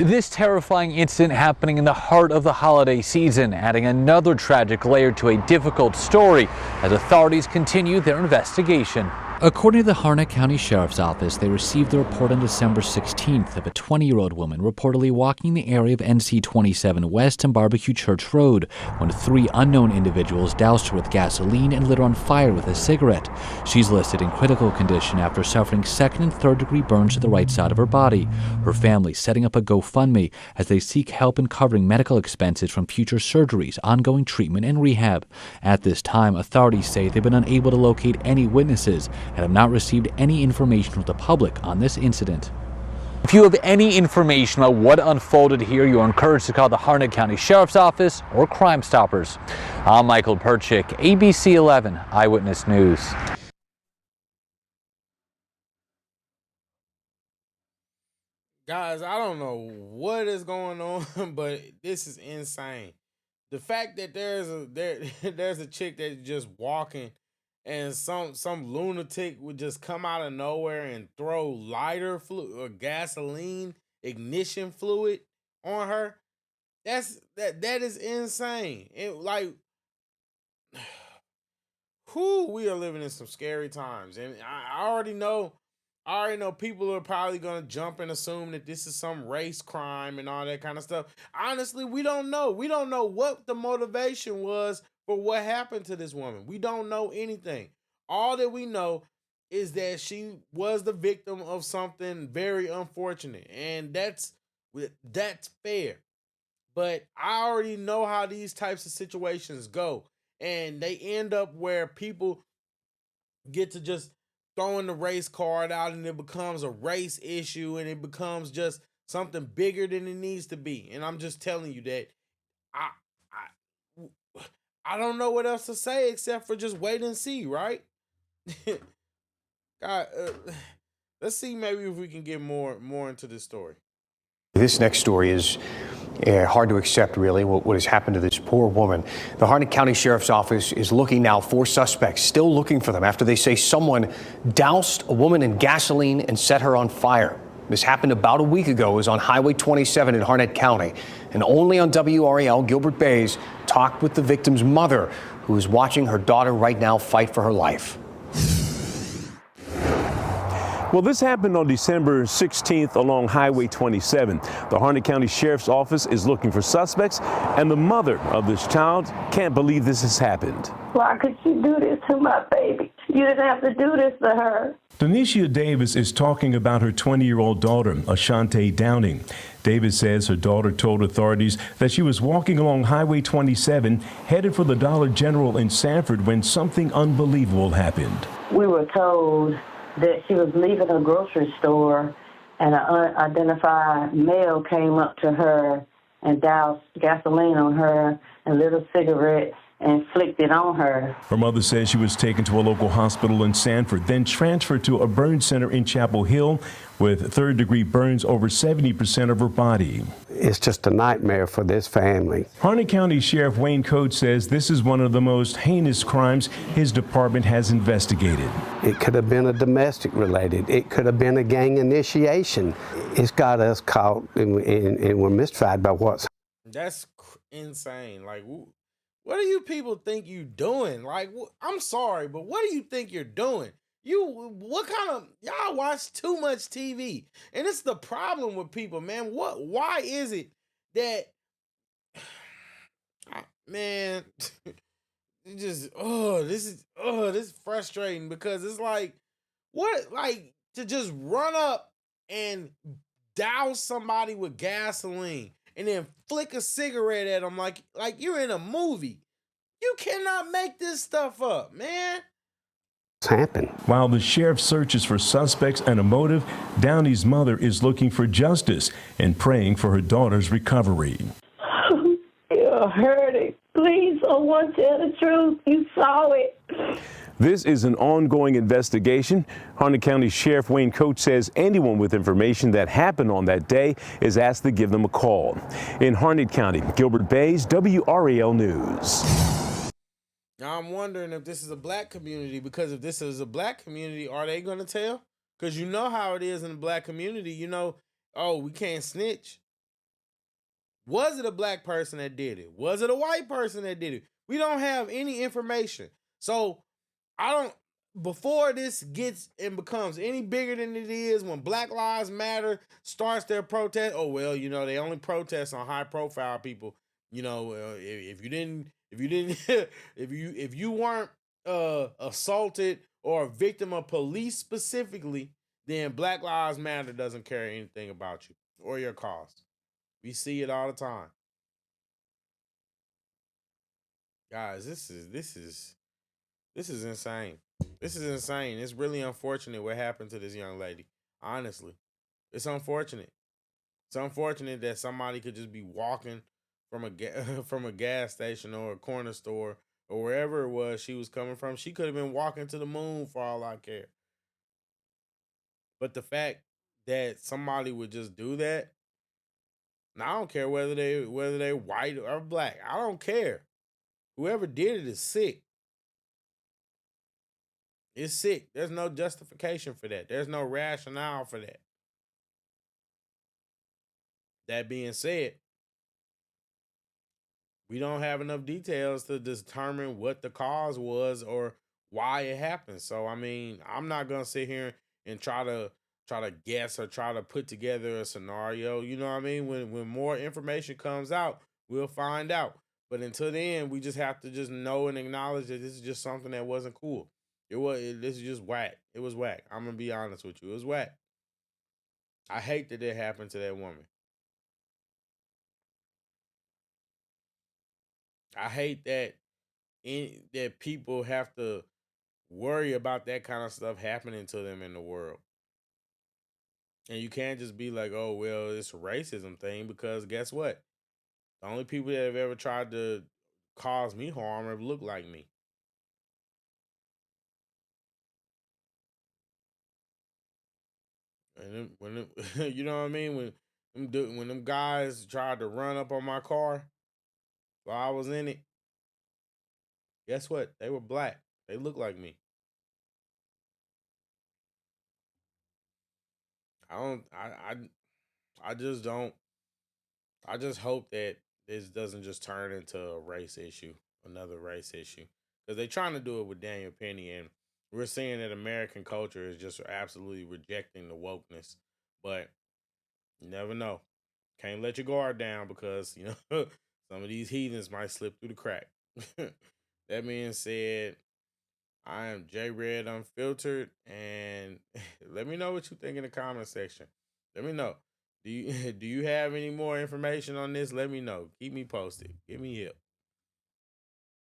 This terrifying incident happening in the heart of the holiday season, adding another tragic layer to a difficult story as authorities continue their investigation. According to the Harnett County Sheriff's Office, they received the report on December 16th of a 20-year-old woman reportedly walking the area of NC 27 West and Barbecue Church Road when three unknown individuals doused her with gasoline and lit her on fire with a cigarette. She's listed in critical condition after suffering second and third degree burns to the right side of her body. Her family setting up a GoFundMe as they seek help in covering medical expenses from future surgeries, ongoing treatment, and rehab. At this time, authorities say they've been unable to locate any witnesses and have not received any information from the public on this incident. If you have any information about what unfolded here, you are encouraged to call the Harnett County Sheriff's Office or Crime Stoppers. I'm Michael Perchik, ABC 11 Eyewitness News. Guys, I don't know what is going on, but this is insane. The fact that there's a chick that's just walking and some lunatic would just come out of nowhere and throw lighter fluid or gasoline ignition fluid on her. That is insane. It like we are living in some scary times. And I already know people are probably gonna jump and assume that this is some race crime and all that kind of stuff. Honestly, we don't know. We don't know what the motivation was for what happened to this woman. We don't know anything. All that we know is that she was the victim of something very unfortunate, and that's fair. But I already know how these types of situations go, and they end up where people get to just throwing the race card out, and it becomes a race issue, and it becomes just something bigger than it needs to be. And I'm just telling you that I don't know what else to say except for just wait and see, right? God, let's see maybe if we can get more into this story. This next story is hard to accept, really, what has happened to this poor woman. The Harnett County Sheriff's Office is looking now for suspects, still looking for them after they say someone doused a woman in gasoline and set her on fire. This happened about a week ago. It was on Highway 27 in Harnett County. And only on WRAL, Gilbert Bays talked with the victim's mother, who is watching her daughter right now fight for her life. Well, this happened on December 16th along Highway 27. The Harnett County Sheriff's Office is looking for suspects, and the mother of this child can't believe this has happened. Why could you do this to my baby? You didn't have to do this to her. Denisha Davis is talking about her 20-year-old daughter, Ashante Downing. Davis says her daughter told authorities that she was walking along Highway 27, headed for the Dollar General in Sanford, when something unbelievable happened. We were told that she was leaving a grocery store, and an unidentified male came up to her and doused gasoline on her and lit a cigarette and flicked it on her. Her mother says she was taken to a local hospital in Sanford, then transferred to a burn center in Chapel Hill with third-degree burns over 70% of her body. It's just a nightmare for this family. Harnett County Sheriff Wayne Coates says this is one of the most heinous crimes his department has investigated. It could have been a domestic related. It could have been a gang initiation. It's got us caught and we're mystified by what's. That's insane. Like, what do you people think you doing? Like, I'm sorry, but what do you think you're doing? Y'all watch too much TV. And it's the problem with people, man. Why is it that, man, this is frustrating, because it's like, to just run up and douse somebody with gasoline and then flick a cigarette at them like you're in a movie. You cannot make this stuff up, man. Happen. While the sheriff searches for suspects and a motive, Downey's mother is looking for justice and praying for her daughter's recovery. You heard it. Please, I want to tell the truth. You saw it. This is an ongoing investigation. Harnett County Sheriff Wayne Coates says anyone with information that happened on that day is asked to give them a call. In Harnett County, Gilbert Bays, WRAL News. Now, I'm wondering if this is a black community, because if this is a black community, are they going to tell? Because you know how it is in the black community. You know, oh, we can't snitch. Was it a black person that did it? Was it a white person that did it? We don't have any information. So I don't, before this gets and becomes any bigger than it is, when Black Lives Matter starts their protest, oh, well, you know, they only protest on high profile people. You know, if you weren't assaulted or a victim of police specifically, then Black Lives Matter doesn't care anything about you or your cause. We see it all the time. Guys, this is insane. This is insane. It's really unfortunate what happened to this young lady. Honestly, it's unfortunate. It's unfortunate that somebody could just be walking from a from a gas station or a corner store or wherever it was she was coming from. She could have been walking to the moon for all I care. But the fact that somebody would just do that, and I don't care whether they're white or black. I don't care. Whoever did it is sick. It's sick. There's no justification for that. There's no rationale for that. That being said, we don't have enough details to determine what the cause was or why it happened. So, I mean, I'm not going to sit here and try to guess or try to put together a scenario. You know what I mean? When more information comes out, we'll find out. But until then, we just have to just know and acknowledge that this is just something that wasn't cool. This is just whack. It was whack. I'm going to be honest with you. It was whack. I hate that it happened to that woman. I hate that that people have to worry about that kind of stuff happening to them in the world. And you can't just be like, oh, well, it's a racism thing, because guess what? The only people that have ever tried to cause me harm have looked like me. And you know what I mean? When them guys tried to run up on my car while I was in it, guess what? They were black. They looked like me. I just don't. I just hope that this doesn't just turn into a race issue, another race issue, because they're trying to do it with Daniel Penny, and we're seeing that American culture is just absolutely rejecting the wokeness. But you never know. Can't let your guard down, because you know some of these heathens might slip through the crack. That being said, I am JayyRedd Unfiltered, and let me know what you think in the comment section. Let me know. Do you have any more information on this? Let me know. Keep me posted. Give me hip.